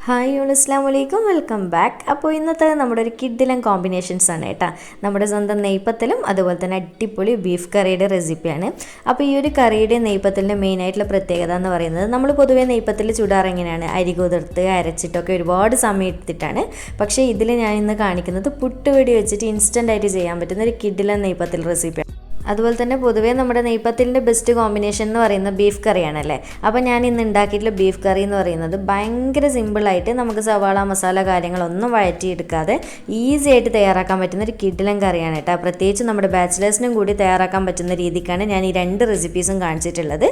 Hi all അസ്സലാമു അലൈക്കും, welcome back. അപ്പോൾ ഇന്നത്തെ നമ്മുടെ ഒരു കിഡിലൻ കോമ്പിനേഷൻസ് ആണ് കേട്ടോ. നമ്മുടെ സ്വന്തം നെയ്പത്തലും അതുപോലെ തന്നെ അടിപൊളി ബീഫ് കറിയുടെ റെസിപ്പിയാണ്. അപ്പോൾ ഈ ഒരു കറിയുടെ നെയ്പത്തലിൻ്റെ മെയിനായിട്ടുള്ള പ്രത്യേകത എന്ന് പറയുന്നത്, നമ്മൾ പൊതുവേ നെയ്പത്തൽ ചുടാറ് എങ്ങനെയാണ്, അരി കുതിർത്ത് അരച്ചിട്ടൊക്കെ ഒരുപാട് സമയം എടുത്തിട്ടാണ്. പക്ഷേ ഇതിൽ ഞാൻ ഇന്ന് കാണിക്കുന്നത് പുട്ടുപൊടി വെച്ചിട്ട് ഇൻസ്റ്റൻ്റായിട്ട് ചെയ്യാൻ പറ്റുന്ന ഒരു കിഡിലൻ നെയ്പത്തൽ റെസിപ്പിയാണ്. അതുപോലെ തന്നെ പൊതുവേ നമ്മുടെ നെയ്പത്തലിൻ്റെ ബെസ്റ്റ് കോമ്പിനേഷൻ എന്ന് പറയുന്നത് ബീഫ് കറിയാണല്ലേ. അപ്പോൾ ഞാൻ ഇന്ന് ഉണ്ടാക്കിയിട്ടുള്ള ബീഫ് കറി എന്ന് പറയുന്നത് ഭയങ്കര സിമ്പിളായിട്ട് നമുക്ക് സവാള മസാല കാര്യങ്ങളൊന്നും വഴറ്റിയെടുക്കാതെ ഈസി ആയിട്ട് തയ്യാറാക്കാൻ പറ്റുന്ന ഒരു കിഡിലൻ കറിയാണ് കേട്ടോ. പ്രത്യേകിച്ച് നമ്മുടെ ബാച്ചിലേഴ്സിനും കൂടി തയ്യാറാക്കാൻ പറ്റുന്ന രീതിക്കാണ് ഞാൻ ഈ രണ്ട് റെസിപ്പീസും കാണിച്ചിട്ടുള്ളത്.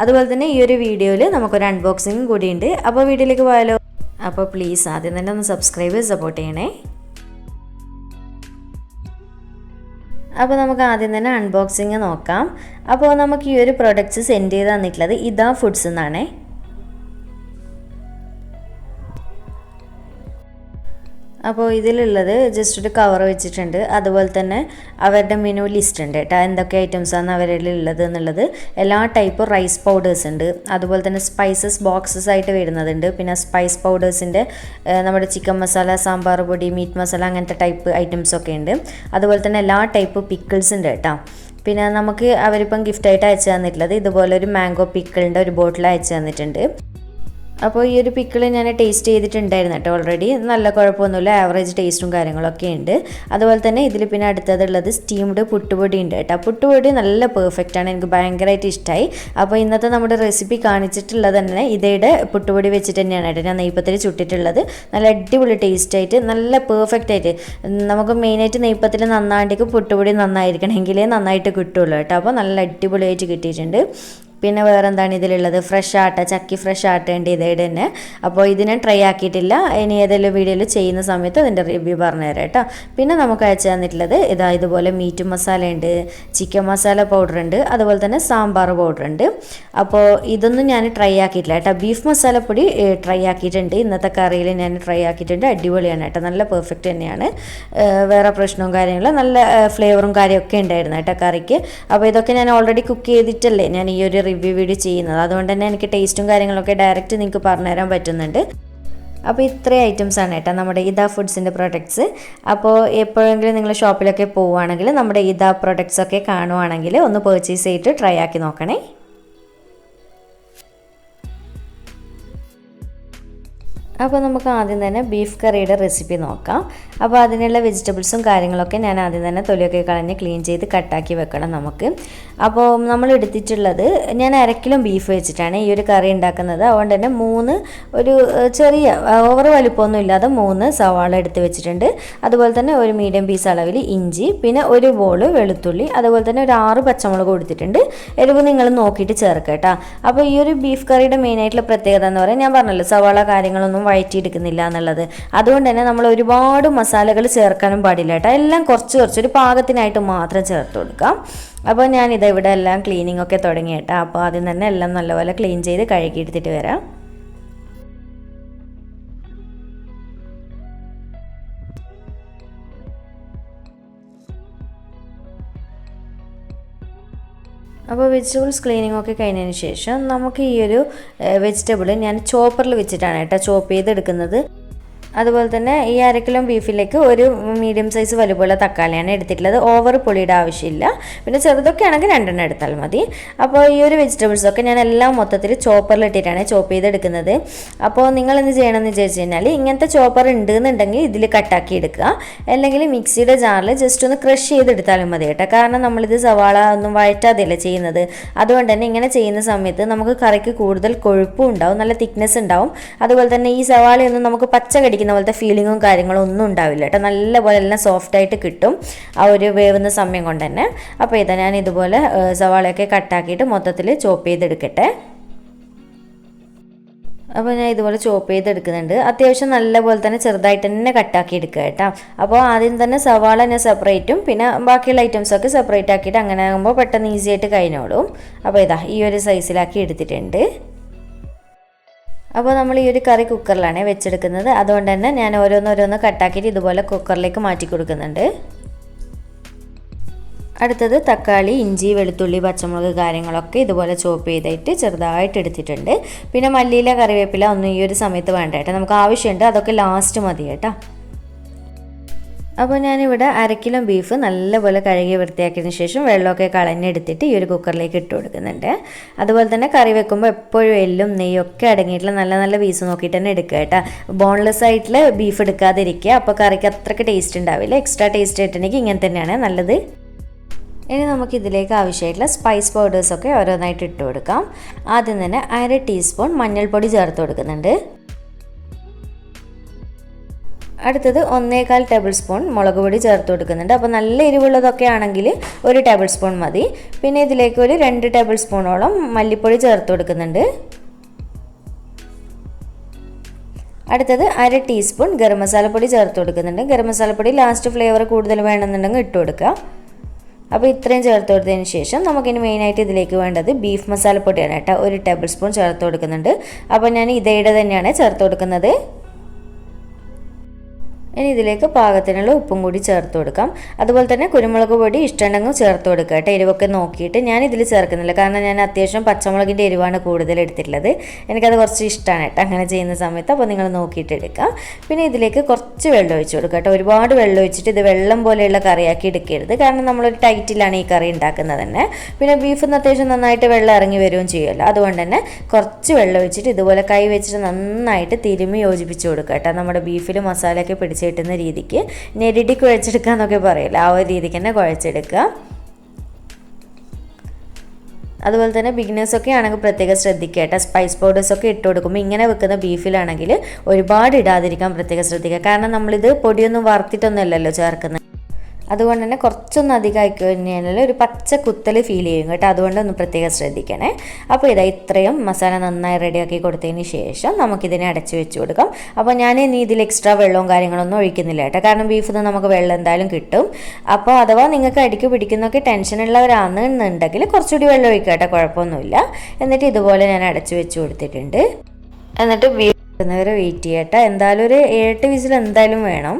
അതുപോലെ തന്നെ ഈ ഒരു വീഡിയോയിൽ നമുക്കൊരു അൺബോക്സിങ്ങും കൂടിയുണ്ട്. അപ്പോൾ വീഡിയോയിലേക്ക് പോയാലോ. അപ്പോൾ പ്ലീസ് ആദ്യം തന്നെ ഒന്ന് സബ്സ്ക്രൈബ് സപ്പോർട്ട് ചെയ്യണേ. അപ്പോൾ നമുക്ക് ആദ്യം തന്നെ അൺബോക്സിങ് നോക്കാം. അപ്പോൾ നമുക്ക് ഈ ഒരു പ്രൊഡക്ട്സ് സെൻഡ് ചെയ്ത് തന്നിട്ടുള്ളത് ഇതാ ഫുഡ്സ് എന്നാണേ. അപ്പോൾ ഇതിലുള്ളത് ജസ്റ്റ് ഒരു കവർ വെച്ചിട്ടുണ്ട്. അതുപോലെ തന്നെ അവരുടെ മെനു ലിസ്റ്റ് ഉണ്ട് കേട്ടോ, എന്തൊക്കെ ഐറ്റംസാണ് അവരുടെ ഉള്ളത് എന്നുള്ളത്. എല്ലാ ടൈപ്പ് റൈസ് പൗഡേഴ്സ് ഉണ്ട്. അതുപോലെ തന്നെ സ്പൈസസ് ബോക്സസ് ആയിട്ട് വരുന്നതുണ്ട്. പിന്നെ സ്പൈസ് പൗഡേഴ്സിൻ്റെ നമ്മുടെ ചിക്കൻ മസാല, സാമ്പാർ പൊടി, മീറ്റ് മസാല അങ്ങനത്തെ ടൈപ്പ് ഐറ്റംസൊക്കെ ഉണ്ട്. അതുപോലെ തന്നെ എല്ലാ ടൈപ്പ് പിക്കിൾസ് ഉണ്ട് കേട്ടോ. പിന്നെ നമുക്ക് അവരിപ്പം ഗിഫ്റ്റായിട്ട് അയച്ചു തന്നിട്ടുള്ളത് ഇതുപോലൊരു മാംഗോ പിക്കിളിൻ്റെ ഒരു ബോട്ടിൽ അയച്ചു തന്നിട്ടുണ്ട്. അപ്പോൾ ഈ ഒരു പിക്കിൾ ഞാൻ ടേസ്റ്റ് ചെയ്തിട്ടുണ്ടായിരുന്നു കേട്ടോ ഓൾറെഡി. നല്ല കുഴപ്പമൊന്നുമില്ല, ആവറേജ് ടേസ്റ്റും കാര്യങ്ങളൊക്കെ ഉണ്ട്. അതുപോലെ തന്നെ ഇതിൽ പിന്നെ അടുത്തതുള്ളത് സ്റ്റീംഡ് പുട്ടുപൊടി ഉണ്ട് കേട്ടോ. പുട്ടുപൊടി നല്ല പെർഫെക്റ്റാണ്, എനിക്ക് ഭയങ്കരമായിട്ട് ഇഷ്ടമായി. അപ്പോൾ ഇന്നത്തെ നമ്മുടെ റെസിപ്പി കാണിച്ചിട്ടുള്ളത് തന്നെ ഇതയുടെ പുട്ടുപൊടി വെച്ചിട്ട് തന്നെയാണ് കേട്ടോ ഞാൻ നെയ്പത്തിൽ ചുട്ടിട്ടുള്ളത്. നല്ല അടിപൊളി ടേസ്റ്റായിട്ട് നല്ല പെർഫെക്റ്റായിട്ട് നമുക്ക് മെയിനായിട്ട് നെയ്പത്തിൽ നന്നാണ്ടേക്ക് പുട്ടുപൊടി നന്നായിരിക്കണമെങ്കിലേ നന്നായിട്ട് കിട്ടുള്ളൂ കേട്ടോ. അപ്പോൾ നല്ല അടിപൊളിയായിട്ട് കിട്ടിയിട്ടുണ്ട്. പിന്നെ വേറെ എന്താണ് ഇതിലുള്ളത്, ഫ്രഷ് ആട്ട, ചക്കി ഫ്രഷ് ആട്ടേണ്ട ഇതേടെ തന്നെ. അപ്പോൾ ഇതിനെ ട്രൈ ആക്കിയിട്ടില്ല, ഇനി ഏതെങ്കിലും വീഡിയോയിൽ ചെയ്യുന്ന സമയത്ത് അതിൻ്റെ റിവ്യൂ പറഞ്ഞുതരാം കേട്ടോ. പിന്നെ നമുക്ക് അയച്ചു തന്നിട്ടുള്ളത് ഇതുപോലെ മീറ്റ് മസാല ഉണ്ട്, ചിക്കൻ മസാല പൗഡർ ഉണ്ട്, അതുപോലെ തന്നെ സാമ്പാർ പൗഡർ ഉണ്ട്. അപ്പോൾ ഇതൊന്നും ഞാൻ ട്രൈ ആക്കിയിട്ടില്ല കേട്ടോ. ബീഫ് മസാലപ്പൊടി ട്രൈ ആക്കിയിട്ടുണ്ട്, ഇന്നത്തെ കറിയിൽ ഞാൻ ട്രൈ ആക്കിയിട്ടുണ്ട്. അടിപൊളിയാണ് കേട്ടോ, നല്ല പെർഫെക്റ്റ് തന്നെയാണ്, വേറെ പ്രശ്നവും കാര്യങ്ങളും നല്ല ഫ്ലേവറും കാര്യമൊക്കെ ഉണ്ടായിരുന്നു കേട്ടോ കറിക്ക്. അപ്പോൾ ഇതൊക്കെ ഞാൻ ഓൾറെഡി കുക്ക് ചെയ്തിട്ടല്ലേ ഞാൻ ഈ ഒരു റിവ്യൂ വീഡിയോ ചെയ്യുന്നത്, അതുകൊണ്ട് തന്നെ എനിക്ക് ടേസ്റ്റും കാര്യങ്ങളൊക്കെ ഡയറക്റ്റ് നിങ്ങൾക്ക് പറഞ്ഞുതരാൻ പറ്റുന്നുണ്ട്. അപ്പോൾ ഇത്രയും ഐറ്റംസാണ് കേട്ടോ നമ്മുടെ ഇതാ ഫുഡ്സിൻ്റെ പ്രൊഡക്ട്സ്. അപ്പോൾ എപ്പോഴെങ്കിലും നിങ്ങൾ ഷോപ്പിലൊക്കെ പോവുകയാണെങ്കിൽ നമ്മുടെ ഇതാ പ്രൊഡക്ട്സൊക്കെ കാണുവാണെങ്കിൽ ഒന്ന് പർച്ചേസ് ചെയ്തിട്ട് ട്രൈ ആക്കി നോക്കണേ. അപ്പോൾ നമുക്ക് ആദ്യം തന്നെ ബീഫ് കറിയുടെ റെസിപ്പി നോക്കാം. അപ്പോൾ അതിനുള്ള വെജിറ്റബിൾസും കാര്യങ്ങളൊക്കെ ഞാൻ ആദ്യം തന്നെ തൊലിയൊക്കെ കളഞ്ഞ് ക്ലീൻ ചെയ്ത് കട്ടാക്കി വെക്കണം നമുക്ക്. അപ്പോൾ നമ്മൾ എടുത്തിട്ടുള്ളത് ഞാൻ 1/2 കിലോ ബീഫ് വെച്ചിട്ടാണ് ഈ ഒരു കറി ഉണ്ടാക്കുന്നത്. അതുകൊണ്ട് തന്നെ 3 ഒരു ചെറിയ ഓവർ വലിപ്പമൊന്നും ഇല്ലാതെ 3 സവാള എടുത്ത് വെച്ചിട്ടുണ്ട്. അതുപോലെ തന്നെ ഒരു മീഡിയം പീസ് അളവിൽ ഇഞ്ചി, പിന്നെ ഒരു ബോൾ വെളുത്തുള്ളി, അതുപോലെ തന്നെ ഒരു 6 പച്ചമുളക് കൊടുത്തിട്ടുണ്ട്. എരിവ് നിങ്ങൾ നോക്കിയിട്ട് ചേർക്കുക കേട്ടോ. അപ്പോൾ ഈ ഒരു ബീഫ് കറിയുടെ മെയിനായിട്ടുള്ള പ്രത്യേകത എന്ന് പറയുന്നത് ഞാൻ പറഞ്ഞല്ലോ, സവാള കാര്യങ്ങളൊന്നും വഴറ്റിയെടുക്കുന്നില്ല എന്നുള്ളത്. അതുകൊണ്ട് തന്നെ നമ്മൾ ഒരുപാട് മസാലകൾ ചേർക്കാനും പാടില്ല കേട്ടോ. എല്ലാം കുറച്ച് ഒരു പാകത്തിനായിട്ട് മാത്രം ചേർത്ത് കൊടുക്കാം. അപ്പോൾ ഞാനിത് ഇവിടെ എല്ലാം ക്ലീനിങ് ഒക്കെ തുടങ്ങി കേട്ടോ. അപ്പോൾ ആദ്യം തന്നെ എല്ലാം നല്ലപോലെ ക്ലീൻ ചെയ്ത് കഴുകിയെടുത്തിട്ട് വരാം. അപ്പോൾ വെജിറ്റബിൾസ് ക്ലീനിങ് ഒക്കെ കഴിഞ്ഞതിന് ശേഷം നമുക്ക് ഈ ഒരു വെജിറ്റബിൾ ഞാൻ ചോപ്പറിൽ വെച്ചിട്ടാണ് കേട്ടോ ചോപ്പ് ചെയ്തെടുക്കുന്നത്. അതുപോലെ തന്നെ ഈ 1/2 കിലോ ബീഫിലേക്ക് ഒരു മീഡിയം സൈസ് വലുപ്പമുള്ള തക്കാളിയാണ് എടുത്തിട്ടുള്ളത്. ഓവർ പൊളിയുടെ ആവശ്യമില്ല, പിന്നെ ചെറുതൊക്കെ ആണെങ്കിൽ 2 എടുത്താൽ മതി. അപ്പോൾ ഈ ഒരു വെജിറ്റബിൾസൊക്കെ ഞാൻ എല്ലാം മൊത്തത്തിൽ ചോപ്പറിലിട്ടിട്ടാണ് ചോപ്പ് ചെയ്തെടുക്കുന്നത്. അപ്പോൾ നിങ്ങൾ എന്ത് ചെയ്യണമെന്ന് വിചാരിച്ചു കഴിഞ്ഞാൽ, ഇങ്ങനത്തെ ചോപ്പർ ഉണ്ടെന്നുണ്ടെങ്കിൽ ഇതിൽ കട്ടാക്കി എടുക്കുക, അല്ലെങ്കിൽ മിക്സിയുടെ ജാറിൽ ജസ്റ്റ് ഒന്ന് ക്രഷ് ചെയ്തെടുത്താലും മതി കേട്ടോ. കാരണം നമ്മളിത് സവാള ഒന്നും വഴറ്റാതെയല്ല ചെയ്യുന്നത്. അതുകൊണ്ട് തന്നെ ഇങ്ങനെ ചെയ്യുന്ന സമയത്ത് നമുക്ക് കറിക്ക് കൂടുതൽ കൊഴുപ്പും ഉണ്ടാവും, നല്ല തിക്നെസ് ഉണ്ടാവും. അതുപോലെ തന്നെ ഈ സവാളയൊന്നും നമുക്ക് പച്ച കടിക്കുന്ന പോലത്തെ ഫീലിങ്ങും കാര്യങ്ങളും ഒന്നും ഉണ്ടാവില്ല കേട്ടോ. നല്ലപോലെ എല്ലാം സോഫ്റ്റായിട്ട് കിട്ടും ആ ഒരു വേവുന്ന സമയം കൊണ്ട് തന്നെ. അപ്പോൾ ഇതാ ഞാൻ ഇതുപോലെ സവാളയൊക്കെ കട്ടാക്കിയിട്ട് മൊത്തത്തിൽ ചോപ്പ് ചെയ്തെടുക്കട്ടെ. അപ്പോൾ ഞാൻ ഇതുപോലെ ചോപ്പ് ചെയ്തെടുക്കുന്നുണ്ട്. അത്യാവശ്യം നല്ലപോലെ തന്നെ ചെറുതായിട്ട് തന്നെ കട്ടാക്കി എടുക്കുക കേട്ടോ. അപ്പോൾ ആദ്യം തന്നെ സവാള ഞാൻ സെപ്പറേറ്റും പിന്നെ ബാക്കിയുള്ള ഐറ്റംസൊക്കെ സെപ്പറേറ്റ് ആക്കിയിട്ട് അങ്ങനെ ആകുമ്പോൾ പെട്ടെന്ന് ഈസി ആയിട്ട് കഴിഞ്ഞോളും. അപ്പോൾ ഇതാ ഈ ഒരു സൈസിലാക്കി എടുത്തിട്ടുണ്ട്. അപ്പോൾ നമ്മൾ ഈ ഒരു കറി കുക്കറിലാണ് വെച്ചെടുക്കുന്നത്. അതുകൊണ്ട് തന്നെ ഞാൻ ഓരോന്നോരോന്ന് കട്ടാക്കിയിട്ട് ഇതുപോലെ കുക്കറിലേക്ക് മാറ്റി കൊടുക്കുന്നുണ്ട്. അടുത്തത് തക്കാളി, ഇഞ്ചി, വെളുത്തുള്ളി, പച്ചമുളക് കാര്യങ്ങളൊക്കെ ഇതുപോലെ ചോപ്പ് ചെയ്തിട്ട് ചെറുതായിട്ട് എടുത്തിട്ടുണ്ട്. പിന്നെ മല്ലിയില, കറിവേപ്പില ഒന്നും ഈ ഒരു സമയത്ത് വേണ്ട കേട്ടോ, നമുക്ക് ആവശ്യമുണ്ട്, അതൊക്കെ ലാസ്റ്റ് മതി കേട്ടോ. അപ്പോൾ ഞാനിവിടെ 1/2 കിലോ ബീഫ് നല്ലപോലെ കഴുകി വൃത്തിയാക്കിയതിന് ശേഷം വെള്ളമൊക്കെ കളഞ്ഞെടുത്തിട്ട് ഈ ഒരു കുക്കറിലേക്ക് ഇട്ട് കൊടുക്കുന്നുണ്ട്. അതുപോലെ തന്നെ കറി വെക്കുമ്പോൾ എപ്പോഴും എല്ലും നെയ്യൊക്കെ അടങ്ങിയിട്ടുള്ള നല്ല നല്ല പീസ് നോക്കിയിട്ട് തന്നെ എടുക്കുക കേട്ടോ. ബോൺലെസ് ആയിട്ടുള്ള ബീഫ് എടുക്കാതിരിക്കുക, അപ്പോൾ കറിക്ക് അത്രയ്ക്ക് ടേസ്റ്റ് ഉണ്ടാവില്ല. എക്സ്ട്രാ ടേസ്റ്റ് ആയിട്ടുണ്ടെങ്കിൽ ഇങ്ങനെ തന്നെയാണ് നല്ലത്. ഇനി നമുക്കിതിലേക്ക് ആവശ്യമായിട്ടുള്ള സ്പൈസ് പൗഡേഴ്സൊക്കെ ഓരോന്നായിട്ട് ഇട്ട് കൊടുക്കാം. ആദ്യം തന്നെ 1/2 ടീസ്പൂൺ മഞ്ഞൾപ്പൊടി ചേർത്ത് കൊടുക്കുന്നുണ്ട്. അടുത്തത് 1/4 ടേബിൾ സ്പൂൺ മുളക് പൊടി ചേർത്ത് കൊടുക്കുന്നുണ്ട്. അപ്പോൾ നല്ല എരിവുള്ളതൊക്കെ ആണെങ്കിൽ 1 ടേബിൾ സ്പൂൺ മതി. പിന്നെ ഇതിലേക്ക് ഒരു 2 ടേബിൾ സ്പൂണോളം മല്ലിപ്പൊടി ചേർത്ത് കൊടുക്കുന്നുണ്ട്. അടുത്തത് 1/2 ടീസ്പൂൺ ഗരം മസാലപ്പൊടി ചേർത്ത് കൊടുക്കുന്നുണ്ട്. ഗരം മസാലപ്പൊടി ലാസ്റ്റ് ഫ്ലേവർ കൂടുതൽ വേണമെന്നുണ്ടെങ്കിൽ ഇട്ട് കൊടുക്കുക. അപ്പോൾ ഇത്രയും ചേർത്ത് കൊടുത്തതിന് ശേഷം നമുക്കിനി മെയിനായിട്ട് ഇതിലേക്ക് വേണ്ടത് ബീഫ് മസാലപ്പൊടിയാണ് കേട്ടോ. 1 ടേബിൾ സ്പൂൺ ചേർത്ത് കൊടുക്കുന്നുണ്ട്. അപ്പോൾ ഞാൻ ഇതയുടെ തന്നെയാണ് ചേർത്ത് കൊടുക്കുന്നത്. ഇനി ഇതിലേക്ക് പാകത്തിനുള്ള ഉപ്പും കൂടി ചേർത്ത് കൊടുക്കാം. അതുപോലെ തന്നെ കുരുമുളക് പൊടി ഇഷ്ടമുണ്ടെങ്കിൽ ചേർത്ത് കൊടുക്കുക കേട്ടോ. എരിവൊക്കെ നോക്കിയിട്ട് ഞാൻ ഇതിൽ ചേർക്കുന്നില്ല, കാരണം ഞാൻ അത്യാവശ്യം പച്ചമുളകിൻ്റെ എരിവാണ് കൂടുതൽ എടുത്തിട്ടുള്ളത്. എനിക്കത് കുറച്ച് ഇഷ്ടമാണ് കേട്ടോ അങ്ങനെ ചെയ്യുന്ന സമയത്ത്. അപ്പോൾ നിങ്ങൾ നോക്കിയിട്ട് എടുക്കാം. പിന്നെ ഇതിലേക്ക് കുറച്ച് വെള്ളം ഒഴിച്ച് കൊടുക്കുക കേട്ടോ. ഒരുപാട് വെള്ളം ഒഴിച്ചിട്ട് ഇത് വെള്ളം പോലെയുള്ള കറിയാക്കി എടുക്കരുത്, കാരണം നമ്മളൊരു ടൈറ്റിലാണ് ഈ കറി ഉണ്ടാക്കുന്നത് തന്നെ. പിന്നെ ബീഫ് അത്യാവശ്യം നന്നായിട്ട് വെള്ളം ഇറങ്ങി വരികയും ചെയ്യുമല്ലോ, അതുകൊണ്ട് തന്നെ കുറച്ച് വെള്ളം ഒഴിച്ചിട്ട് ഇതുപോലെ കൈ വെച്ചിട്ട് നന്നായിട്ട് തിരുമ്മി യോജിപ്പിച്ച് കൊടുക്കുക കേട്ടോ. നമ്മുടെ ബീഫിൽ മസാലയൊക്കെ പിടിച്ച് കിട്ടുന്ന രീതിക്ക് ഞെരിടി കുഴച്ചെടുക്കുക എന്നൊക്കെ പറയില്ല, ആ ഒരു രീതിക്ക് തന്നെ കുഴച്ചെടുക്കുക. അതുപോലെ തന്നെ ബിഗിനേഴ്സൊക്കെ ആണെങ്കിൽ പ്രത്യേകം ശ്രദ്ധിക്കുക കേട്ടോ. സ്പൈസ് പൗഡേഴ്സൊക്കെ ഇട്ട് കൊടുക്കുമ്പോൾ ഇങ്ങനെ വെക്കുന്ന ബീഫിലാണെങ്കിൽ ഒരുപാട് ഇടാതിരിക്കാൻ പ്രത്യേകം ശ്രദ്ധിക്കുക, കാരണം നമ്മളിത് പൊടിയൊന്നും വറുത്തിട്ടൊന്നും അല്ലല്ലോ ചേർക്കുന്നത്. അതുകൊണ്ട് തന്നെ കുറച്ചൊന്നും അധികം ആയി കഴിഞ്ഞാൽ ഒരു പച്ച കുത്തൽ ഫീൽ ചെയ്യും കേട്ടോ. അതുകൊണ്ട് ഒന്ന് പ്രത്യേകം ശ്രദ്ധിക്കണേ. അപ്പോൾ ഇതാ ഇത്രയും മസാല നന്നായി റെഡിയാക്കി കൊടുത്തതിന് ശേഷം നമുക്കിതിനെ അടച്ച് വെച്ച് കൊടുക്കാം. അപ്പോൾ ഞാൻ ഇനി ഇതിൽ എക്സ്ട്രാ വെള്ളവും കാര്യങ്ങളൊന്നും ഒഴിക്കുന്നില്ല കേട്ടോ, കാരണം ബീഫിൽ നിന്ന് നമുക്ക് വെള്ളം എന്തായാലും കിട്ടും. അപ്പോൾ അഥവാ നിങ്ങൾക്ക് അടിക്ക് പിടിക്കുന്നൊക്കെ ടെൻഷനുള്ളവരാണെന്നുണ്ടെങ്കിൽ കുറച്ചുകൂടി വെള്ളം ഒഴിക്കുക കേട്ടോ, കുഴപ്പമൊന്നുമില്ല. എന്നിട്ട് ഇതുപോലെ ഞാൻ അടച്ച് വെച്ച് കൊടുത്തിട്ടുണ്ട്. എന്നിട്ട് ബീഫ് വരെ വെയിറ്റ് ചെയ്യട്ടെ. എന്തായാലും ഒരു 7 വിസിൽ എന്തായാലും വേണം.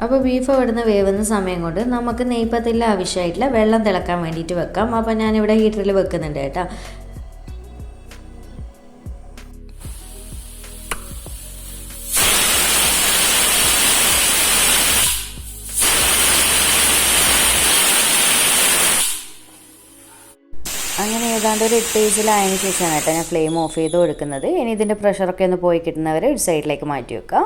അപ്പോൾ ബീഫ് അവിടുന്ന് വേവുന്ന സമയം കൊണ്ട് നമുക്ക് നെയ്പത്തിൽ ആവശ്യമായിട്ടുള്ള വെള്ളം തിളക്കാൻ വേണ്ടിയിട്ട് വെക്കാം. അപ്പോൾ ഞാനിവിടെ ഹീറ്ററിൽ വെക്കുന്നുണ്ട് കേട്ടോ. അങ്ങനെ ഏതാണ്ട് ഒരു 8 വിസിലായതിനു ശേഷമാണ് കേട്ടോ ഞാൻ ഫ്ലെയിം ഓഫ് ചെയ്ത് കൊടുക്കുന്നത്. ഇനി ഇതിൻ്റെ പ്രഷറൊക്കെ ഒന്ന് പോയി കിട്ടുന്നവരെ ഒരു സൈഡിലേക്ക് മാറ്റി വെക്കാം.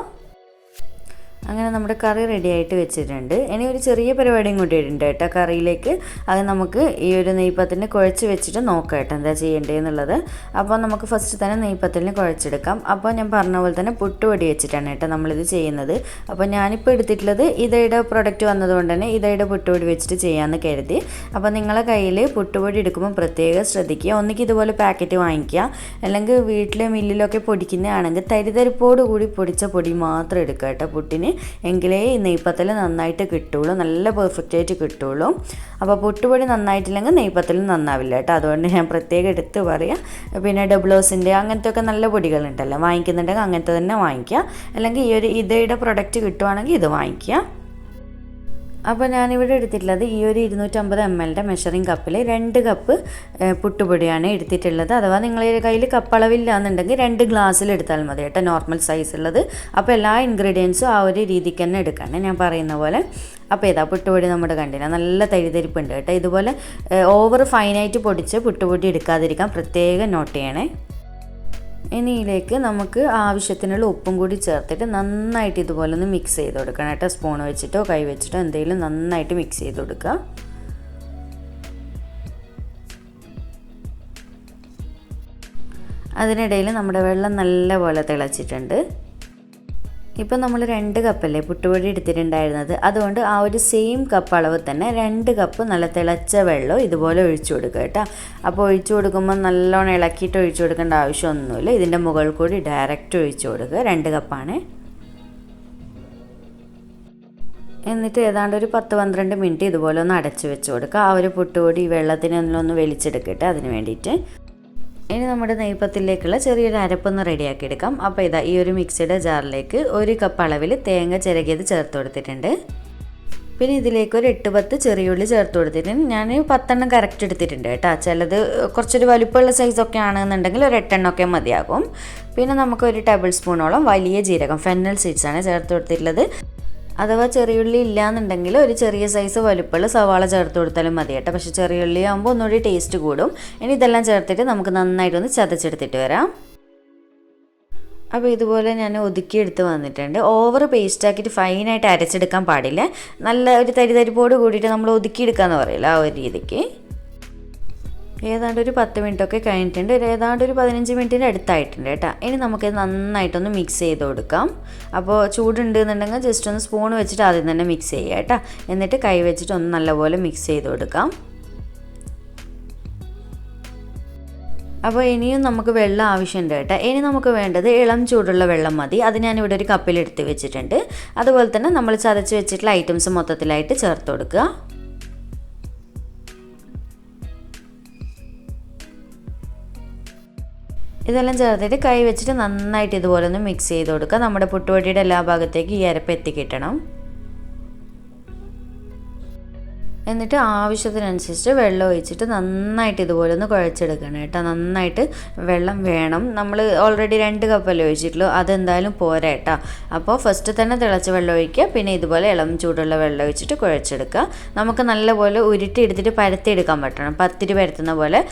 അങ്ങനെ നമ്മുടെ കറി റെഡി ആയിട്ട് വെച്ചിട്ടുണ്ട്. ഇനി ഒരു ചെറിയ പരിപാടിയും കൂട്ടിയിട്ടുണ്ട് കേട്ടോ കറിയിലേക്ക്. അത് നമുക്ക് ഈ ഒരു നെയ്പത്തിന് കുഴച്ച് വെച്ചിട്ട് നോക്കാം കേട്ടോ എന്താ ചെയ്യേണ്ടതെന്നുള്ളത്. അപ്പോൾ നമുക്ക് ഫസ്റ്റ് തന്നെ നെയ്പത്തിന് കുഴച്ചെടുക്കാം. അപ്പോൾ ഞാൻ പറഞ്ഞ പോലെ തന്നെ പുട്ടുപൊടി വെച്ചിട്ടാണ് കേട്ടോ നമ്മളിത് ചെയ്യുന്നത്. അപ്പോൾ ഞാനിപ്പോൾ എടുത്തിട്ടുള്ളത് ഇതയുടെ പ്രൊഡക്റ്റ് വന്നതുകൊണ്ട് തന്നെ ഇതയുടെ പുട്ടുപൊടി വെച്ചിട്ട് ചെയ്യാമെന്ന് കരുതി. അപ്പോൾ നിങ്ങളെ കയ്യിൽ പുട്ടുപൊടി എടുക്കുമ്പോൾ പ്രത്യേകം ശ്രദ്ധിക്കുക. ഒന്നിക്ക് ഇതുപോലെ പാക്കറ്റ് വാങ്ങിക്കുക, അല്ലെങ്കിൽ വീട്ടിലെ മില്ലിലൊക്കെ പൊടിക്കുന്നതാണെങ്കിൽ തരിതരിപ്പോട് കൂടി പൊടിച്ച പൊടി മാത്രം എടുക്കുക കേട്ടോ പുട്ടിന്. എങ്കിലേ ഈ നെയ്പത്തിൽ നന്നായിട്ട് കിട്ടുള്ളൂ, നല്ല പെർഫെക്റ്റ് ആയിട്ട് കിട്ടുള്ളൂ. അപ്പോൾ പുട്ടുപൊടി നന്നായിട്ടില്ലെങ്കിൽ നെയ്പത്തിൽ നന്നാവില്ല കേട്ടോ, അതുകൊണ്ട് ഞാൻ പ്രത്യേകം എടുത്ത് പറയാം. പിന്നെ ഡബ്ലോസിൻ്റെ അങ്ങനത്തെ ഒക്കെ നല്ല പൊടികളുണ്ടല്ലോ, വാങ്ങിക്കുന്നുണ്ടെങ്കിൽ അങ്ങനത്തെ തന്നെ വാങ്ങിക്കുക. അല്ലെങ്കിൽ ഈ ഒരു ഇതയുടെ പ്രൊഡക്റ്റ് കിട്ടുവാണെങ്കിൽ ഇത് വാങ്ങിക്കുക. അപ്പോൾ ഞാനിവിടെ എടുത്തിട്ടുള്ളത് ഈ ഒരു 250 ml മെഷറിംഗ് കപ്പിൽ 2 കപ്പ് പുട്ടുപൊടിയാണ് എടുത്തിട്ടുള്ളത്. അഥവാ നിങ്ങളുടെ കയ്യിൽ കപ്പളവില്ല എന്നുണ്ടെങ്കിൽ 2 ഗ്ലാസ്സിൽ എടുത്താൽ മതി കേട്ടോ, നോർമൽ സൈസ് ഉള്ളത്. അപ്പോൾ എല്ലാ ഇൻഗ്രീഡിയൻസും ആ ഒരു രീതിക്ക് തന്നെ എടുക്കണം ഞാൻ പറയുന്ന പോലെ. അപ്പോൾ ഇതാ പുട്ടുപൊടി നമ്മുടെ കണ്ടില്ല നല്ല തരിതരിപ്പുണ്ട് കേട്ടോ. ഇതുപോലെ ഓവർ ഫൈനായിട്ട് പൊടിച്ച് പുട്ടുപൊടി എടുക്കാതിരിക്കാൻ പ്രത്യേകം നോട്ട് ചെയ്യണേ. ഇനി ഇതിലേക്ക് നമുക്ക് ആവശ്യത്തിനുള്ള ഉപ്പും കൂടി ചേർത്തിട്ട് നന്നായിട്ട് ഇതുപോലെ ഒന്ന് മിക്സ് ചെയ്ത് കൊടുക്കണം കേട്ടോ. സ്പൂൺ വെച്ചിട്ടോ കൈ വെച്ചിട്ടോ എന്തെങ്കിലും നന്നായിട്ട് മിക്സ് ചെയ്ത് കൊടുക്കുക. അതിനിടയിൽ നമ്മുടെ വെള്ളം നല്ലപോലെ തിളച്ചിട്ടുണ്ട്. ഇപ്പം നമ്മൾ 2 കപ്പല്ലേ പുട്ടുപൊടി എടുത്തിട്ടുണ്ടായിരുന്നത്, അതുകൊണ്ട് ആ ഒരു സെയിം കപ്പ് അളവ് തന്നെ 2 കപ്പ് നല്ല തിളച്ച വെള്ളം ഇതുപോലെ ഒഴിച്ചു കൊടുക്കുക കേട്ടോ. അപ്പോൾ ഒഴിച്ചു കൊടുക്കുമ്പോൾ നല്ലോണം ഇളക്കിയിട്ട് ഒഴിച്ചു കൊടുക്കേണ്ട ആവശ്യമൊന്നുമില്ല. ഇതിൻ്റെ മുകളിൽ കൂടി ഡയറക്റ്റ് ഒഴിച്ചു കൊടുക്കുക. 2 കപ്പാണ്. എന്നിട്ട് ഏതാണ്ട് ഒരു 10-12 മിനിറ്റ് ഇതുപോലെ ഒന്ന് അടച്ചു വെച്ച് കൊടുക്കുക. ആ ഒരു പുട്ടുപൊടി വെള്ളത്തിനൊന്ന് വലിച്ചെടുക്കട്ടെ അതിന് വേണ്ടിയിട്ട്. ഇനി നമ്മുടെ നെയ്പത്തിലേക്കുള്ള ചെറിയൊരു അരപ്പൊന്ന് റെഡിയാക്കി എടുക്കാം. അപ്പോൾ ഇതാ ഈ ഒരു മിക്സിയുടെ ജാറിലേക്ക് 1 കപ്പ് അളവിൽ തേങ്ങ ചിരകിയത് ചേർത്ത് കൊടുത്തിട്ടുണ്ട്. പിന്നെ ഇതിലേക്ക് ഒരു 8-10 ചെറിയുള്ളി ചേർത്ത് കൊടുത്തിട്ടുണ്ട്. ഞാൻ 10 കറക്റ്റ് എടുത്തിട്ടുണ്ട് കേട്ടോ. ചിലത് കുറച്ചൊരു വലുപ്പമുള്ള സൈസൊക്കെ ആണെന്നുണ്ടെങ്കിൽ ഒരു 8 മതിയാകും. പിന്നെ നമുക്കൊരു ടേബിൾ സ്പൂണോളം വലിയ ജീരകം ഫെന്നൽ സീഡ്സാണ് ചേർത്ത് കൊടുത്തിട്ടുള്ളത്. അഥവാ ചെറിയുള്ളി ഇല്ലയെന്നുണ്ടെങ്കിൽ ഒരു ചെറിയ സൈസ് വലുപ്പമുള്ള സവാള ചേർത്ത് കൊടുത്താലും മതി കേട്ടോ. പക്ഷേ ചെറിയുള്ളി ആകുമ്പോൾ ഒന്നുകൂടി ടേസ്റ്റ് കൂടും. ഇനി ഇതെല്ലാം ചേർത്തിട്ട് നമുക്ക് നന്നായിട്ടൊന്ന് ചതച്ചെടുത്തിട്ട് വരാം. അപ്പോൾ ഇതുപോലെ ഞാൻ ഒതുക്കിയെടുത്ത് വന്നിട്ടുണ്ട്. ഓവർ പേസ്റ്റാക്കിയിട്ട് ഫൈനായിട്ട് അരച്ചെടുക്കാൻ പാടില്ല. നല്ല ഒരു തരിതരിപ്പോട് കൂടിയിട്ട് നമ്മൾ ഒതുക്കിയെടുക്കാമെന്ന് പറയില്ല, ആ ഒരു രീതിക്ക്. ഏതാണ്ട് ഒരു 10 മിനിറ്റൊക്കെ കഴിഞ്ഞിട്ടുണ്ട്. ഏതാണ്ട് ഒരു 15 മിനിറ്റിൻ്റെ അടുത്തായിട്ടുണ്ട് കേട്ടോ. ഇനി നമുക്കിത് നന്നായിട്ടൊന്ന് മിക്സ് ചെയ്ത് കൊടുക്കാം. അപ്പോൾ ചൂടുണ്ട് എന്നുണ്ടെങ്കിൽ ജസ്റ്റ് ഒന്ന് സ്പൂൺ വെച്ചിട്ട് ആദ്യം തന്നെ മിക്സ് ചെയ്യുക കേട്ടോ. എന്നിട്ട് കൈ വെച്ചിട്ട് ഒന്ന് നല്ലപോലെ മിക്സ് ചെയ്ത് കൊടുക്കാം. അപ്പോൾ ഇനിയും നമുക്ക് വെള്ളം ആവശ്യമുണ്ട് കേട്ടോ. ഇനി നമുക്ക് വേണ്ടത് ഇളം ചൂടുള്ള വെള്ളം മതി. അത് ഞാനിവിടെ ഒരു കപ്പിലെടുത്ത് വെച്ചിട്ടുണ്ട്. അതുപോലെ തന്നെ നമ്മൾ ചതച്ച് വെച്ചിട്ടുള്ള ഐറ്റംസ് മൊത്തത്തിലായിട്ട് ചേർത്ത് കൊടുക്കുക. ഇതെല്ലാം ചേർത്തിട്ട് കൈ വെച്ചിട്ട് നന്നായിട്ട് ഇതുപോലെ ഒന്ന് മിക്സ് ചെയ്ത് കൊടുക്കുക. നമ്മുടെ പുട്ടുപൊടിയുടെ എല്ലാ ഭാഗത്തേക്കും ഈ അരപ്പ് എത്തിക്കിട്ടണം. എന്നിട്ട് ആവശ്യത്തിനനുസരിച്ച് വെള്ളം ഒഴിച്ചിട്ട് നന്നായിട്ട് ഇതുപോലെ ഒന്ന് കുഴച്ചെടുക്കണം കേട്ടോ. നന്നായിട്ട് വെള്ളം വേണം. നമ്മൾ ഓൾറെഡി 2 കപ്പല്ലേ ഒഴിച്ചിട്ടുള്ളൂ, അതെന്തായാലും പോരാ കേട്ടോ. അപ്പോൾ ഫസ്റ്റ് തന്നെ തിളച്ച വെള്ളം ഒഴിക്കുക. പിന്നെ ഇതുപോലെ ഇളം ചൂടുള്ള വെള്ളം ഒഴിച്ചിട്ട് കുഴച്ചെടുക്കുക. നമുക്ക് നല്ലപോലെ ഉരുട്ടി എടുത്തിട്ട് പരത്തിയെടുക്കാൻ പറ്റണം. പത്തിരി പരത്തുന്ന പോലെ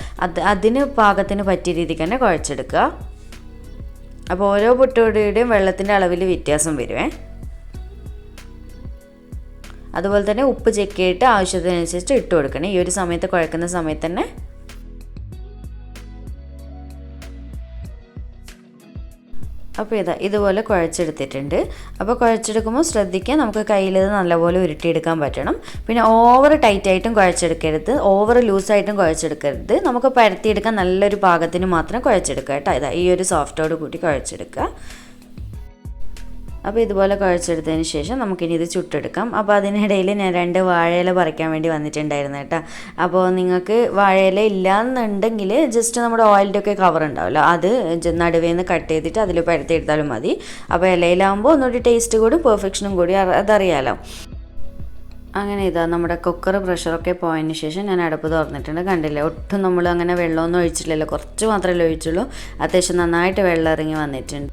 അതിന് പാകത്തിന് പറ്റിയ രീതിക്ക് തന്നെ കുഴച്ചെടുക്കുക. അപ്പോൾ ഓരോ പുട്ടുപൊടിയുടെയും വെള്ളത്തിൻ്റെ അളവിൽ വ്യത്യാസം വരുവേ. അതുപോലെ തന്നെ ഉപ്പ് ചെക്ക് ചെയ്തിട്ട് ആവശ്യത്തിനനുസരിച്ച് ഇട്ട് കൊടുക്കണം. ഈ ഒരു സമയത്ത് കുഴക്കുന്ന സമയത്ത് തന്നെ. അപ്പോൾ ഇതുപോലെ കുഴച്ചെടുത്തിട്ടുണ്ട്. അപ്പോൾ കുഴച്ചെടുക്കുമ്പോൾ ശ്രദ്ധിക്കുക, നമുക്ക് കയ്യിൽ ഇത് നല്ലപോലെ ഉരുട്ടിയെടുക്കാൻ പറ്റണം. പിന്നെ ഓവർ ടൈറ്റായിട്ടും കുഴച്ചെടുക്കരുത്, ഓവർ ലൂസായിട്ടും കുഴച്ചെടുക്കരുത്. നമുക്ക് പരത്തിയെടുക്കാൻ നല്ലൊരു പാകത്തിന് മാത്രം കുഴച്ചെടുക്കുക കേട്ടോ. ഈ ഒരു സോഫ്റ്റോട് കൂടി കുഴച്ചെടുക്കുക. അപ്പോൾ ഇതുപോലെ കുഴച്ചെടുത്തതിന് ശേഷം നമുക്കിനി ഇത് ചുട്ടെടുക്കാം. അപ്പോൾ അതിനിടയിൽ ഞാൻ 2 വാഴയില പറിക്കാൻ വേണ്ടി വന്നിട്ടുണ്ടായിരുന്നു കേട്ടോ. അപ്പോൾ നിങ്ങൾക്ക് വാഴയില ഇല്ലയെന്നുണ്ടെങ്കിൽ ജസ്റ്റ് നമ്മുടെ ഓയിലിൻ്റെ ഒക്കെ കവർ ഉണ്ടാവുമല്ലോ, അത് നടുവേ നിന്ന് കട്ട് ചെയ്തിട്ട് അതിൽ പരത്തിയെടുത്താലും മതി. അപ്പോൾ ഇലയിലാകുമ്പോൾ ഒന്നുകൂടി ടേസ്റ്റ് കൂടി പെർഫെക്ഷനും കൂടി അതറിയാലോ. അങ്ങനെ നമ്മുടെ കുക്കർ പ്രഷറൊക്കെ പോയതിന് ശേഷം ഞാൻ അടുപ്പ് തുറന്നിട്ടുണ്ട്. കണ്ടില്ലേ, ഒട്ടും നമ്മൾ അങ്ങനെ വെള്ളമൊന്നും ഒഴിച്ചില്ലല്ലോ, കുറച്ച് മാത്രമല്ലേ ഒഴിച്ചുള്ളൂ. അത്യാവശ്യം നന്നായിട്ട് വെള്ളം ഇറങ്ങി വന്നിട്ടുണ്ട്.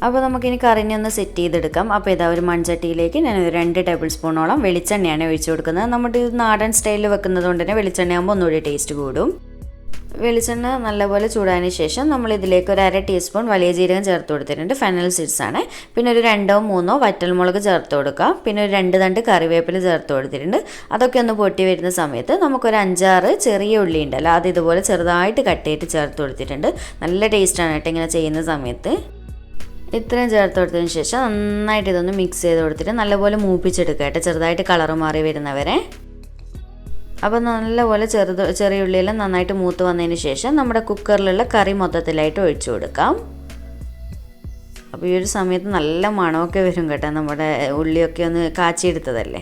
അപ്പോൾ നമുക്കിനി കറിനെ ഒന്ന് സെറ്റ് ചെയ്തെടുക്കാം. അപ്പോൾ ഒരു മൺചട്ടിയിലേക്ക് ഞാൻ 2 ടേബിൾ സ്പൂണോളം വെളിച്ചെണ്ണയാണ് ഒഴിച്ചു കൊടുക്കുന്നത്. നമ്മുടെ ഇത് നാടൻ സ്റ്റൈലിൽ വെക്കുന്നത് കൊണ്ട് തന്നെ വെളിച്ചെണ്ണയാകുമ്പോൾ ഒന്നുകൂടി ടേസ്റ്റ് കൂടും. വെളിച്ചെണ്ണ നല്ലപോലെ ചൂടായതിന് ശേഷം നമ്മൾ ഇതിലേക്ക് ഒരു 1/2 ടീസ്പൂൺ വലിയ ജീരകം ചേർത്ത് കൊടുത്തിട്ടുണ്ട്. ഫെന്നൽ സീഡ്സ് ആണ്. പിന്നെ ഒരു 2-3 വറ്റൽമുളക് ചേർത്ത് കൊടുക്കുക. പിന്നെ ഒരു 2 തണ്ട് കറിവേപ്പില ചേർത്ത് കൊടുത്തിട്ടുണ്ട്. അതൊക്കെ ഒന്ന് പൊട്ടി വരുന്ന സമയത്ത് നമുക്കൊരു 5-6 ചെറിയ ഉള്ളി ഉണ്ടല്ലോ, അത് ഇതുപോലെ ചെറുതായിട്ട് കട്ട് ചെയ്തിട്ട് ചേർത്ത് കൊടുത്തിട്ടുണ്ട്. നല്ല ടേസ്റ്റാണ് കേട്ടോ ഇങ്ങനെ ചെയ്യുന്ന സമയത്ത്. ഇത്രയും ചേർത്ത് കൊടുത്തതിന് ശേഷം നന്നായിട്ട് ഇതൊന്ന് മിക്സ് ചെയ്ത് കൊടുത്തിട്ട് നല്ലപോലെ മൂപ്പിച്ചെടുക്കുക കേട്ടോ, ചെറുതായിട്ട് കളറ് മാറി വരുന്നവരെ. അപ്പോൾ നല്ലപോലെ ചെറിയ ഉള്ളിയെല്ലാം നന്നായിട്ട് മൂത്ത് വന്നതിന് ശേഷം നമ്മുടെ കുക്കറിലുള്ള കറി മൊത്തത്തിലായിട്ട് ഒഴിച്ചു കൊടുക്കാം. അപ്പോൾ ഈ ഒരു സമയത്ത് നല്ല മണമൊക്കെ വരും കേട്ടോ, നമ്മുടെ ഉള്ളിയൊക്കെ ഒന്ന് കാച്ചിയെടുത്തതല്ലേ.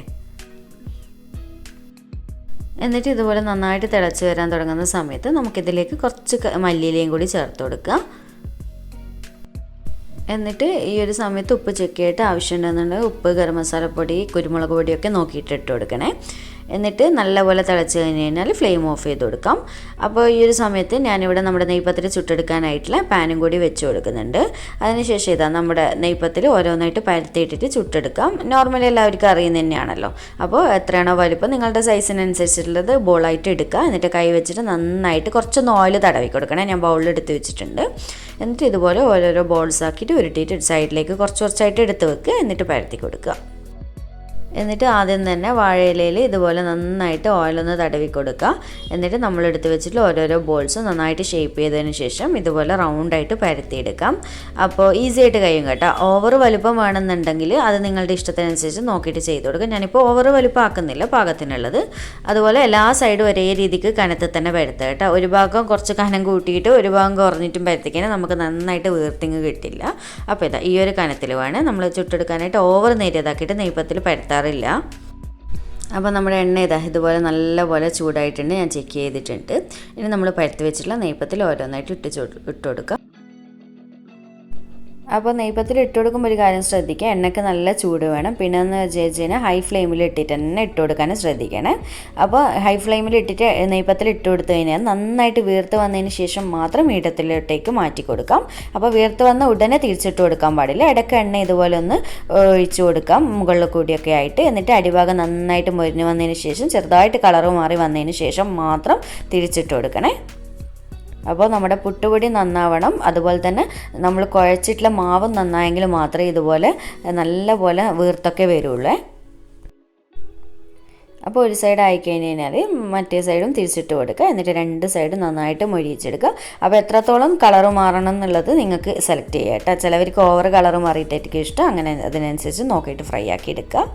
എന്നിട്ട് ഇതുപോലെ നന്നായിട്ട് തിളച്ച് വരാൻ തുടങ്ങുന്ന സമയത്ത് നമുക്കിതിലേക്ക് കുറച്ച് മല്ലിയിലയും കൂടി ചേർത്ത് കൊടുക്കുക. എന്നിട്ട് ഈ ഒരു സമയത്ത് ഉപ്പ് ചെക്ക് ചെയ്തിട്ട് ആവശ്യമുണ്ടെന്നുണ്ടെങ്കിൽ ഉപ്പ്, ഗരം മസാലപ്പൊടി, കുരുമുളക് പൊടിയൊക്കെ നോക്കിയിട്ട് ഇട്ട് കൊടുക്കണേ. എന്നിട്ട് നല്ലപോലെ തിളച്ച് കഴിഞ്ഞ് കഴിഞ്ഞാൽ ഫ്ലെയിം ഓഫ് ചെയ്ത് കൊടുക്കാം. അപ്പോൾ ഈ ഒരു സമയത്ത് ഞാനിവിടെ നമ്മുടെ നെയ്പത്തിൽ ചുട്ടെടുക്കാനായിട്ടുള്ള പാനും കൂടി വെച്ച് കൊടുക്കുന്നുണ്ട്. അതിനുശേഷം നമ്മുടെ നെയ്പത്തിൽ ഓരോന്നായിട്ട് പരത്തിയിട്ടിട്ട് ചുട്ടെടുക്കാം. നോർമലി എല്ലാവർക്കും അറിയുന്നത് തന്നെയാണല്ലോ. അപ്പോൾ എത്രയാണോ വലിപ്പം നിങ്ങളുടെ സൈസിനനുസരിച്ചുള്ളത് ബോളായിട്ട് എടുക്കുക. എന്നിട്ട് കൈ വെച്ചിട്ട് നന്നായിട്ട് കുറച്ചൊന്ന് ഓയിൽ തടവി കൊടുക്കണേ. ഞാൻ ബൗളിലെടുത്ത് വെച്ചിട്ടുണ്ട്. എന്നിട്ട് ഇതുപോലെ ഓരോരോ ബോൾസ് ആക്കിയിട്ട് ഉരുട്ടിയിട്ട് സൈഡിലേക്ക് കുറച്ചായിട്ട് എടുത്ത് വെക്കുക. എന്നിട്ട് പരത്തി കൊടുക്കുക. എന്നിട്ട് ആദ്യം തന്നെ വാഴയിലയിൽ ഇതുപോലെ നന്നായിട്ട് ഓയിലൊന്ന് തടവി കൊടുക്കുക. എന്നിട്ട് നമ്മളെടുത്ത് വെച്ചിട്ട് ഓരോരോ ബോൾസ് നന്നായിട്ട് ഷേപ്പ് ചെയ്തതിന് ശേഷം ഇതുപോലെ റൗണ്ടായിട്ട് പരത്തിയെടുക്കാം. അപ്പോൾ ഈസി ആയിട്ട് കഴിയും കേട്ടോ. ഓവർ വലുപ്പം വേണമെന്നുണ്ടെങ്കിൽ അത് നിങ്ങളുടെ ഇഷ്ടത്തിനനുസരിച്ച് നോക്കിയിട്ട് ചെയ്ത് കൊടുക്കുക. ഞാനിപ്പോൾ ഓവർ വലുപ്പം ആക്കുന്നില്ല, പാകത്തിനുള്ളത്. അതുപോലെ എല്ലാ സൈഡും ഒരേ രീതിക്ക് കനത്തിൽ തന്നെ പരത്തുക കേട്ടോ. ഒരു ഭാഗം കുറച്ച് കനം കൂട്ടിയിട്ട് ഒരു ഭാഗം കുറഞ്ഞിട്ടും പരത്തിക്കാൻ നമുക്ക് നന്നായിട്ട് വീർത്തിങ് കിട്ടില്ല. അപ്പോൾ ഈ ഒരു കനത്തിൽ വേണം നമ്മൾ ചുട്ടെടുക്കാനായിട്ട്. ഓവർ നേരിയതാക്കിയിട്ട് നെയ്പത്തിൽ പരത്താറ് ില്ല. അപ്പോൾ നമ്മുടെ എണ്ണ ഇതുപോലെ നല്ലപോലെ ചൂടായിട്ടുണ്ട്. ഞാൻ ചെക്ക് ചെയ്തിട്ടുണ്ട്. ഇനി നമ്മൾ പരത്തി വെച്ചിട്ടുള്ള നെയ്പത്തിൽ ഓരോന്നായിട്ട് ഇട്ട് കൊടുക്കാം. അപ്പോൾ നെയ്പത്തിൽ ഇട്ട് കൊടുക്കുമ്പോൾ ഒരു കാര്യം ശ്രദ്ധിക്കുക, എണ്ണയ്ക്ക് നല്ല ചൂട് വേണം. പിന്നെ എന്ന് വെച്ച് കഴിഞ്ഞാൽ ഹൈ ഫ്ലെയിമിൽ ഇട്ടിട്ട് തന്നെ ഇട്ട് കൊടുക്കാനും ശ്രദ്ധിക്കണേ. അപ്പോൾ ഹൈ ഫ്ലെയിമിൽ ഇട്ടിട്ട് നെയ്പത്തിൽ ഇട്ട് കൊടുത്തു കഴിഞ്ഞാൽ നന്നായിട്ട് വീർത്ത് വന്നതിന് ശേഷം മാത്രം മീഡിയത്തിലോട്ടേക്ക് മാറ്റി കൊടുക്കാം. അപ്പോൾ വീർത്ത് വന്ന ഉടനെ തിരിച്ചിട്ട് കൊടുക്കാൻ പാടില്ല. ഇടയ്ക്ക് എണ്ണ ഇതുപോലെ ഒന്ന് ഒഴിച്ചു കൊടുക്കാം മുകളിൽ കൂടിയൊക്കെ ആയിട്ട്. എന്നിട്ട് അടിഭാഗം നന്നായിട്ട് മൊരിഞ്ഞ് വന്നതിന് ശേഷം ചെറുതായിട്ട് കളറ് മാറി വന്നതിന് ശേഷം മാത്രം തിരിച്ചിട്ട് കൊടുക്കണേ. അപ്പോൾ നമ്മുടെ പുട്ടുപൊടി നന്നാവണം, അതുപോലെ തന്നെ നമ്മൾ കുഴച്ചിട്ടുള്ള മാവും നന്നായെങ്കിൽ മാത്രമേ ഇതുപോലെ നല്ല പോലെ വീർത്തൊക്കെ വരുള്ളൂ. അപ്പോൾ ഒരു സൈഡ് ആയിക്കഴിഞ്ഞ് കഴിഞ്ഞാൽ മറ്റേ സൈഡും തിരിച്ചിട്ട് കൊടുക്കുക. എന്നിട്ട് രണ്ട് സൈഡും നന്നായിട്ട് മൊരിയിച്ചെടുക്കുക. അപ്പോൾ എത്രത്തോളം കളറ് മാറണം എന്നുള്ളത് നിങ്ങൾക്ക് സെലക്ട് ചെയ്യുക കേട്ടോ. ചിലവർക്ക് ഓവർ കളറ് മാറിയിട്ടായിരിക്കും ഇഷ്ടം, അങ്ങനെ അതിനനുസരിച്ച് നോക്കിയിട്ട് ഫ്രൈ ആക്കി എടുക്കുക.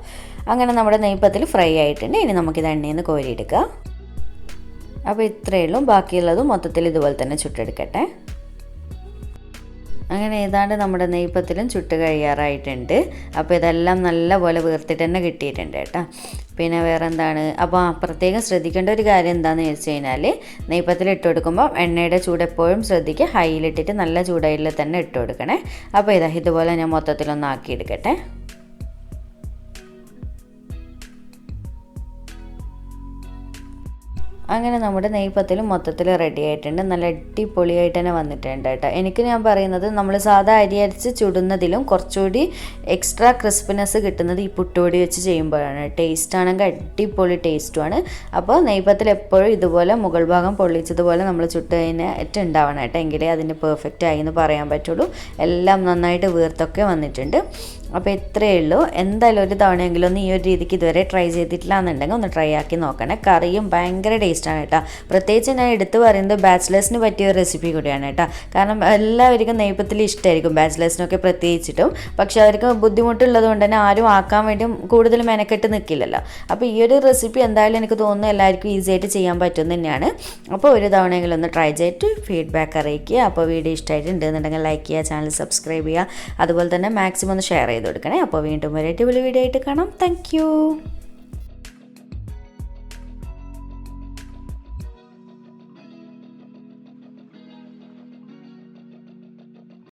അങ്ങനെ നമ്മുടെ നെയ്പത്തിൽ ഫ്രൈ ആയിട്ടുണ്ട്. ഇനി നമുക്കിത് എണ്ണയിൽ നിന്ന് കോരിയെടുക്കുക. അപ്പോൾ ഇത്രയേ ഉള്ളൂ. ബാക്കിയുള്ളതും മൊത്തത്തിൽ ഇതുപോലെ തന്നെ ചുട്ടെടുക്കട്ടെ. അങ്ങനെ ഏതാണ്ട് നമ്മുടെ നെയ്പത്തിലും ചുട്ട് കഴിയാറായിട്ടുണ്ട്. അപ്പോൾ ഇതെല്ലാം നല്ലപോലെ വീർത്തിട്ട് തന്നെ കിട്ടിയിട്ടുണ്ട് കേട്ടോ. പിന്നെ വേറെ എന്താണ്, അപ്പോൾ പ്രത്യേകം ശ്രദ്ധിക്കേണ്ട ഒരു കാര്യം എന്താണെന്ന് വെച്ച് കഴിഞ്ഞാൽ നെയ്പത്തിൽ ഇട്ട് കൊടുക്കുമ്പോൾ എണ്ണയുടെ ചൂട് എപ്പോഴും ശ്രദ്ധിക്കുക, ഹൈയിലിട്ടിട്ട് നല്ല ചൂടായിൽ തന്നെ ഇട്ട് കൊടുക്കണേ. അപ്പോൾ ഇതുപോലെ ഞാൻ മൊത്തത്തിലൊന്ന് ആക്കിയെടുക്കട്ടെ. അങ്ങനെ നമ്മുടെ നെയ്പത്തിലും മൊത്തത്തിൽ റെഡി ആയിട്ടുണ്ട്. നല്ല അടിപൊളിയായിട്ട് തന്നെ വന്നിട്ടുണ്ട് കേട്ടോ. എനിക്ക് ഞാൻ പറയുന്നത് നമ്മൾ സാധാ അരി അരച്ച് ചുടുന്നതിലും കുറച്ചുകൂടി എക്സ്ട്രാ ക്രിസ്പിനെസ് കിട്ടുന്നത് ഈ പുട്ടുപൊടി വെച്ച് ചെയ്യുമ്പോഴാണ്. ടേസ്റ്റ് ആണെങ്കിൽ അടിപൊളി ടേസ്റ്റുമാണ്. അപ്പോൾ നെയ്പത്തിൽ എപ്പോഴും ഇതുപോലെ മുകൾ ഭാഗം പൊള്ളിച്ചതുപോലെ നമ്മൾ ചുട്ട് കഴിഞ്ഞിട്ട് ഉണ്ടാവണം കേട്ടോ, എങ്കിലേ അതിന് പെർഫെക്റ്റ് ആയി എന്ന് പറയാൻ പറ്റുള്ളൂ. എല്ലാം നന്നായിട്ട് വീർത്തൊക്കെ വന്നിട്ടുണ്ട്. അപ്പോൾ ഇത്രയേ ഉള്ളൂ. എന്തായാലും ഒരു തവണയെങ്കിലും ഒന്ന് ഈ ഒരു രീതിക്ക് ഇതുവരെ ട്രൈ ചെയ്തിട്ടില്ല എന്നുണ്ടെങ്കിൽ ഒന്ന് ട്രൈ ആക്കി നോക്കണേ. കറിയും ഭയങ്കര ടേസ്റ്റാണ് കേട്ടോ. പ്രത്യേകിച്ച് ഞാൻ എടുത്ത് പറയുന്നത് ബാച്ചിലേഴ്സിന് പറ്റിയ ഒരു റെസിപ്പി കൂടിയാണ് കേട്ടോ. കാരണം എല്ലാവർക്കും നെയ്പത്തിൽ ഇഷ്ടമായിരിക്കും, ബാച്ചിലേഴ്സിനൊക്കെ പ്രത്യേകിച്ചിട്ടും. പക്ഷെ അവർക്ക് ബുദ്ധിമുട്ടുള്ളത് കൊണ്ട് തന്നെ ആരും ആക്കാൻ വേണ്ടി കൂടുതൽ മെനക്കെട്ട് നിൽക്കില്ലല്ലോ. അപ്പോൾ ഈ ഒരു റെസിപ്പി എന്തായാലും എനിക്ക് തോന്നുന്നു എല്ലാവർക്കും ഈസി ആയിട്ട് ചെയ്യാൻ പറ്റും തന്നെയാണ്. അപ്പോൾ ഒരു തവണയെങ്കിലും ഒന്ന് ട്രൈ ചെയ്തിട്ട് ഫീഡ്ബാക്ക് അറിയിക്കുക. അപ്പോൾ വീഡിയോ ഇഷ്ടമായിട്ടുണ്ട് എന്നുണ്ടെങ്കിൽ ലൈക്ക് ചെയ്യുക, ചാനൽ സബ്സ്ക്രൈബ് ചെയ്യുക, അതുപോലെ തന്നെ മാക്സിമം ഒന്ന് ഷെയർ ചെയ്ത് കൊടുക്കണേ. അപ്പോൾ വീണ്ടും ഒരു അടിപൊളി വീഡിയോ ആയിട്ട് കാണാം. താങ്ക്